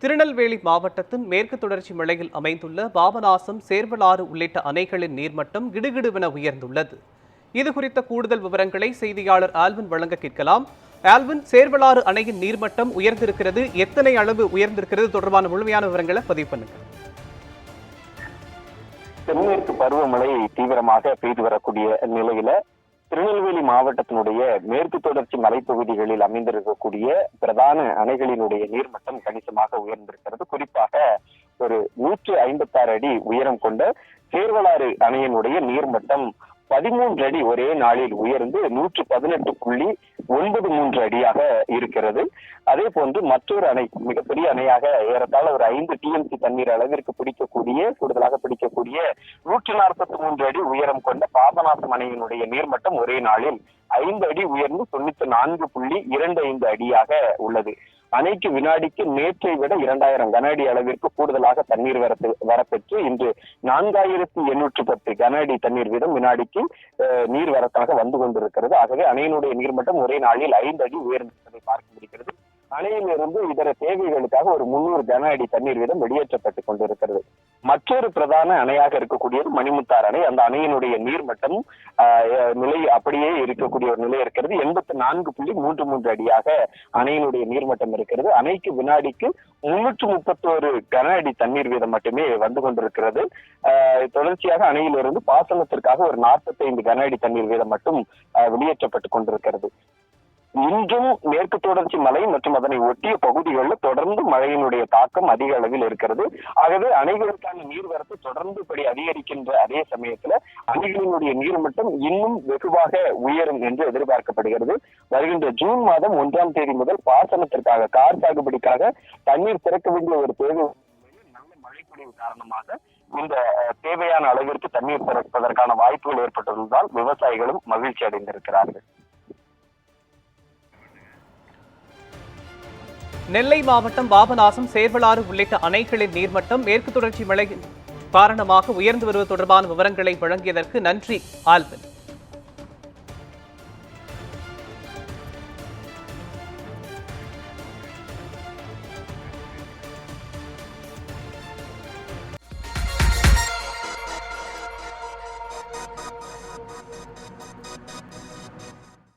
திருநெல்வேலி மாவட்டத்தின் மேற்கு தொடர்ச்சி மலையில் அமைந்துள்ள பாபநாசம், சேர்வலாறு உள்ளிட்ட அணைகளின் நீர்மட்டம் கிடுகிடுவென உயர்ந்துள்ளது. இது குறித்த கூடுதல் விவரங்களை செய்தியாளர் ஆல்வின் வழங்க கேட்கலாம். ஆல்வின், சேர்வலாறு அணையின் நீர்மட்டம் உயர்ந்திருக்கிறது, எத்தனை அளவு உயர்ந்திருக்கிறது தொடர்பான முழுமையான விவரங்களை பதிவு பண்ணுங்க. தென்மேற்கு பருவமழை தீவிரமாக பெய்து வரக்கூடிய நிலையில திருநெல்வேலி மாவட்டத்தினுடைய மேற்கு தொடர்ச்சி மலைப்பகுதிகளில் அமைந்திருக்கக்கூடிய பிரதான அணைகளினுடைய நீர்மட்டம் கணிசமாக உயர்ந்திருக்கிறது. குறிப்பாக ஒரு 156 அடி உயரம் கொண்ட சேர்வலாறு அணையினுடைய நீர்மட்டம் 13 அடி ஒரே நாளில் உயர்ந்து 118.93 அடியாக இருக்கிறது. அதே போன்று மற்றொரு அணை, மிகப்பெரிய அணையாக ஏறத்தாழ ஒரு 5 டிஎம்சி தண்ணீர் அளவிற்கு கூடுதலாக பிடிக்கக்கூடிய 143 அடி உயரம் கொண்ட பாபநாசம் அணையினுடைய நீர்மட்டம் ஒரே நாளில் 5 அடி உயர்ந்து 94.25 அடியாக உள்ளது. அணைக்கு வினாடிக்கு நேற்றை விட 2000 கன அடி அளவிற்கு கூடுதலாக தண்ணீர் வரப்பெற்று இன்று 4810 கன அடி தண்ணீர் வீதம் வினாடிக்கு நீர்வரத்தாக வந்து கொண்டிருக்கிறது. ஆகவே அணையினுடைய நீர்மட்டம் ஒரே நாளில் 5 அடி உயர்ந்திருப்பதை பார்க்க முடிகிறது. அணையிலிருந்து இதர தேவைகளுக்காக ஒரு 300 கன அடி தண்ணீர் வீதம் வெளியேற்றப்பட்டுக் கொண்டிருக்கிறது. மற்றொரு பிரதான அணையாக இருக்கக்கூடியது மணிமுத்தாறு அணை. அந்த அணையினுடைய நீர்மட்டம் நிலை அப்படியே இருக்கக்கூடிய ஒரு நிலை இருக்கிறது. 84.33 அடியாக அணையினுடைய நீர்மட்டம் இருக்கிறது. அணைக்கு வினாடிக்கு 331 கன அடி தண்ணீர் வீதம் மட்டுமே வந்து கொண்டிருக்கிறது. தொடர்ச்சியாக அணையிலிருந்து பாசனத்திற்காக ஒரு 45 கன அடி தண்ணீர் வீதம் மட்டும் வெளியேற்றப்பட்டுக் கொண்டிருக்கிறது. இன்றும் மேற்கு தொடர்ச்சி மலை மற்றும் அதனை ஒட்டிய பகுதிகளில் தொடர்ந்து மழையினுடைய தாக்கம் அதிக அளவில் இருக்கிறது. ஆகவே அணைகளுக்கான நீர்வரத்து தொடர்ந்து படி அதிகரிக்கின்ற அதே சமயத்துல அணைகளினுடைய நீர்மட்டம் இன்னும் வெகுவாக உயரும் என்று எதிர்பார்க்கப்படுகிறது. வருகின்ற ஜூன் மாதம் 1ஆம் தேதி முதல் பாசனத்திற்காக, கார் சாகுபடிக்காக தண்ணீர் திறக்க வேண்டிய ஒரு தேவை நல்ல மழைப்பொழிவு காரணமாக இந்த தேவையான அளவிற்கு தண்ணீர் திறப்பதற்கான வாய்ப்புகள் ஏற்பட்டுள்ளதால் விவசாயிகளும் மகிழ்ச்சி அடைந்திருக்கிறார்கள். நெல்லை மாவட்டம் பாபநாசம், சேர்வலாறு உள்ளிட்ட அணைகளின் நீர்மட்டம் மேற்கு தொடர்ச்சி மழை காரணமாக உயர்ந்து வருவது தொடர்பான விவரங்களை வழங்கியதற்கு நன்றி ஆல்வின்.